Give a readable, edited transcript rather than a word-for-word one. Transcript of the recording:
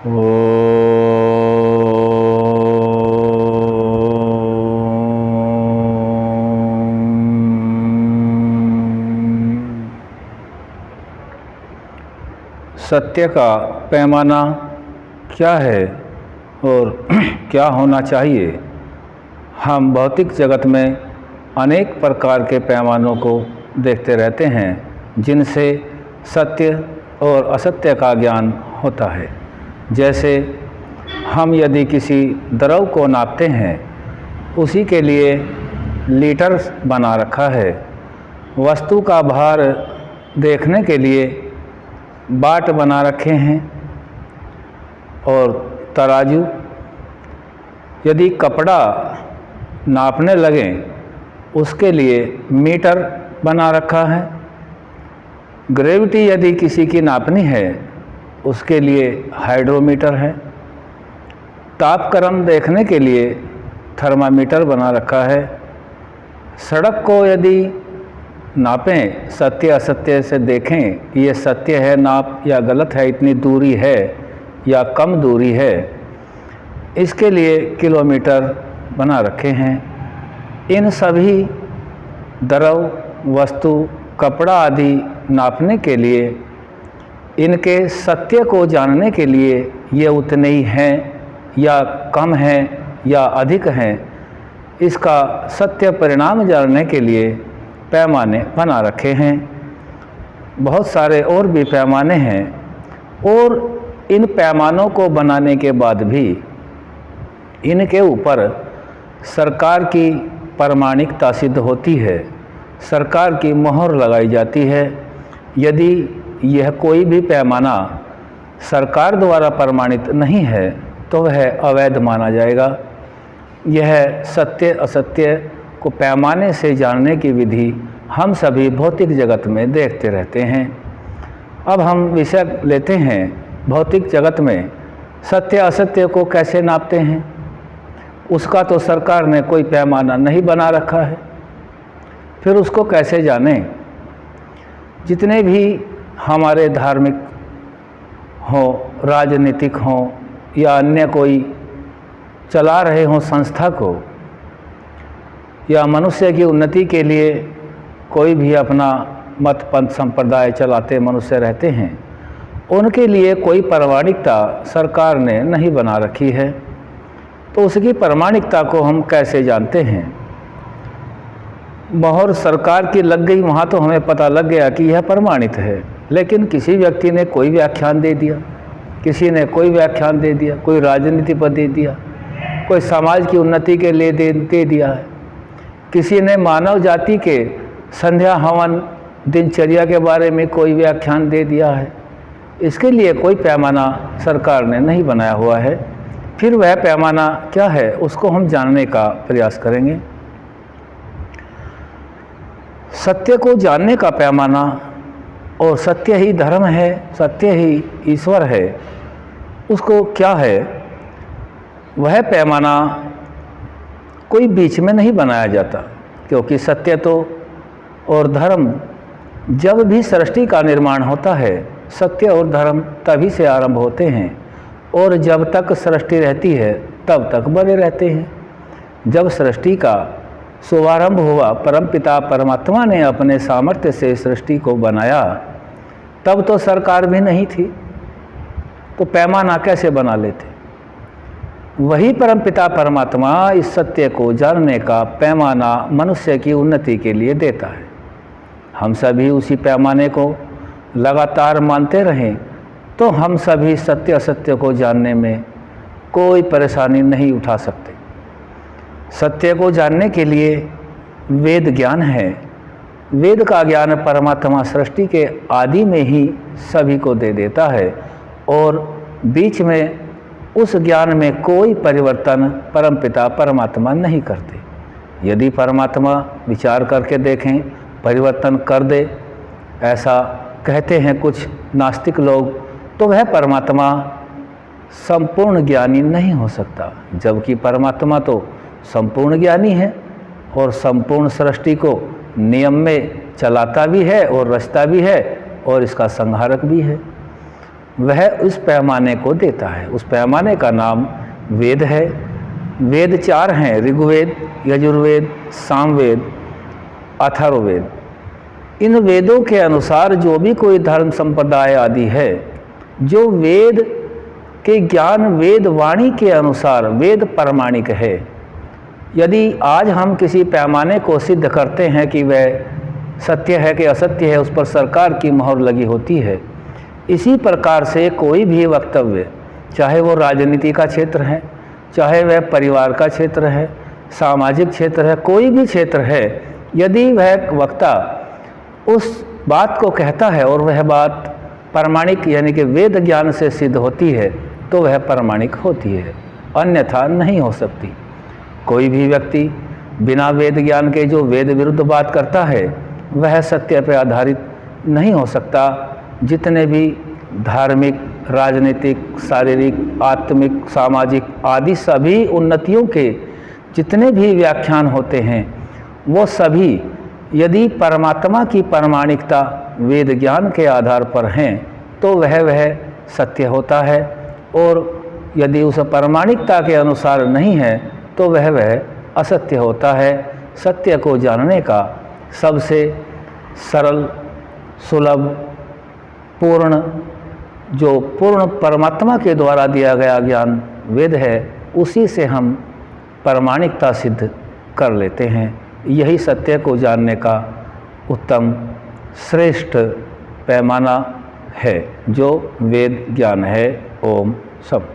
सत्य का पैमाना क्या है और क्या होना चाहिए। हम भौतिक जगत में अनेक प्रकार के पैमानों को देखते रहते हैं जिनसे सत्य और असत्य का ज्ञान होता है। जैसे हम यदि किसी द्रव को नापते हैं, उसी के लिए लीटर बना रखा है। वस्तु का भार देखने के लिए बाट बना रखे हैं और तराजू। यदि कपड़ा नापने लगें, उसके लिए मीटर बना रखा है। ग्रेविटी यदि किसी की नापनी है, उसके लिए हाइड्रोमीटर है। तापक्रम देखने के लिए थर्मामीटर बना रखा है। सड़क को यदि नापें, सत्य असत्य से देखें कि ये सत्य है नाप या गलत है, इतनी दूरी है या कम दूरी है, इसके लिए किलोमीटर बना रखे हैं। इन सभी द्रव, वस्तु, कपड़ा आदि नापने के लिए, इनके सत्य को जानने के लिए ये उतने ही हैं या कम हैं या अधिक हैं, इसका सत्य परिणाम जानने के लिए पैमाने बना रखे हैं। बहुत सारे और भी पैमाने हैं और इन पैमानों को बनाने के बाद भी इनके ऊपर सरकार की प्रामाणिकता सिद्ध होती है, सरकार की मोहर लगाई जाती है। यदि यह कोई भी पैमाना सरकार द्वारा प्रमाणित नहीं है तो वह अवैध माना जाएगा। यह सत्य असत्य को पैमाने से जानने की विधि हम सभी भौतिक जगत में देखते रहते हैं। अब हम विषय लेते हैं भौतिक जगत में सत्य असत्य को कैसे नापते हैं। उसका तो सरकार ने कोई पैमाना नहीं बना रखा है, फिर उसको कैसे जानें। जितने भी हमारे धार्मिक हों, राजनीतिक हों या अन्य कोई चला रहे हों संस्था को, या मनुष्य की उन्नति के लिए कोई भी अपना मत पंथ संप्रदाय चलाते मनुष्य रहते हैं, उनके लिए कोई प्रामाणिकता सरकार ने नहीं बना रखी है। तो उसकी प्रामाणिकता को हम कैसे जानते हैं। मोहर सरकार की लग गई, वहाँ तो हमें पता लग गया कि यह प्रमाणित है। लेकिन किसी व्यक्ति ने कोई व्याख्यान दे दिया, किसी ने कोई व्याख्यान दे दिया, कोई राजनीति पर दे दिया, कोई समाज की उन्नति के लिए दे दिया है, किसी ने मानव जाति के संध्या हवन दिनचर्या के बारे में कोई व्याख्यान दे दिया है। इसके लिए कोई पैमाना सरकार ने नहीं बनाया हुआ है। फिर वह पैमाना क्या है, उसको हम जानने का प्रयास करेंगे। सत्य को जानने का पैमाना, और सत्य ही धर्म है, सत्य ही ईश्वर है, उसको क्या है, वह पैमाना कोई बीच में नहीं बनाया जाता। क्योंकि सत्य तो और धर्म, जब भी सृष्टि का निर्माण होता है, सत्य और धर्म तभी से आरंभ होते हैं और जब तक सृष्टि रहती है तब तक बने रहते हैं। जब सृष्टि का शुभारंभ हुआ, परमपिता परमात्मा ने अपने सामर्थ्य से सृष्टि को बनाया, तब तो सरकार भी नहीं थी, तो पैमाना कैसे बना लेते। वही परमपिता परमात्मा इस सत्य को जानने का पैमाना मनुष्य की उन्नति के लिए देता है। हम सभी उसी पैमाने को लगातार मानते रहें तो हम सभी सत्य असत्य को जानने में कोई परेशानी नहीं उठा सकते। सत्य को जानने के लिए वेद ज्ञान है। वेद का ज्ञान परमात्मा सृष्टि के आदि में ही सभी को दे देता है और बीच में उस ज्ञान में कोई परिवर्तन परमपिता परमात्मा नहीं करते। यदि परमात्मा विचार करके देखें, परिवर्तन कर दे, ऐसा कहते हैं कुछ नास्तिक लोग, तो वह परमात्मा संपूर्ण ज्ञानी नहीं हो सकता। जबकि परमात्मा तो संपूर्ण ज्ञानी है और संपूर्ण सृष्टि को नियम में चलाता भी है और रचता भी है और इसका संहारक भी है। वह उस पैमाने को देता है। उस पैमाने का नाम वेद है। वेद 4 हैं, ऋग्वेद, यजुर्वेद, सामवेद, अथर्ववेद। इन वेदों के अनुसार जो भी कोई धर्म संप्रदाय आदि है, जो वेद के ज्ञान, वेद वाणी के अनुसार वेद प्रमाणिक है। यदि आज हम किसी पैमाने को सिद्ध करते हैं कि वह सत्य है कि असत्य है, उस पर सरकार की मोहर लगी होती है। इसी प्रकार से कोई भी वक्तव्य, चाहे वो राजनीति का क्षेत्र है, चाहे वह परिवार का क्षेत्र है, सामाजिक क्षेत्र है, कोई भी क्षेत्र है, यदि वह वक्ता उस बात को कहता है और वह बात प्रमाणिक यानी कि वेद ज्ञान से सिद्ध होती है, तो वह प्रमाणिक होती है, अन्यथा नहीं हो सकती। कोई भी व्यक्ति बिना वेद ज्ञान के जो वेद विरुद्ध बात करता है, वह सत्य पर आधारित नहीं हो सकता। जितने भी धार्मिक, राजनीतिक, शारीरिक, आत्मिक, सामाजिक आदि सभी उन्नतियों के जितने भी व्याख्यान होते हैं, वो सभी यदि परमात्मा की प्रामाणिकता वेद ज्ञान के आधार पर हैं, तो वह सत्य होता है। और यदि उस प्रामाणिकता के अनुसार नहीं है, तो वह असत्य होता है। सत्य को जानने का सबसे सरल, सुलभ, पूर्ण, जो पूर्ण परमात्मा के द्वारा दिया गया ज्ञान वेद है, उसी से हम प्रामाणिकता सिद्ध कर लेते हैं। यही सत्य को जानने का उत्तम, श्रेष्ठ पैमाना है, जो वेद ज्ञान है। ओम सब।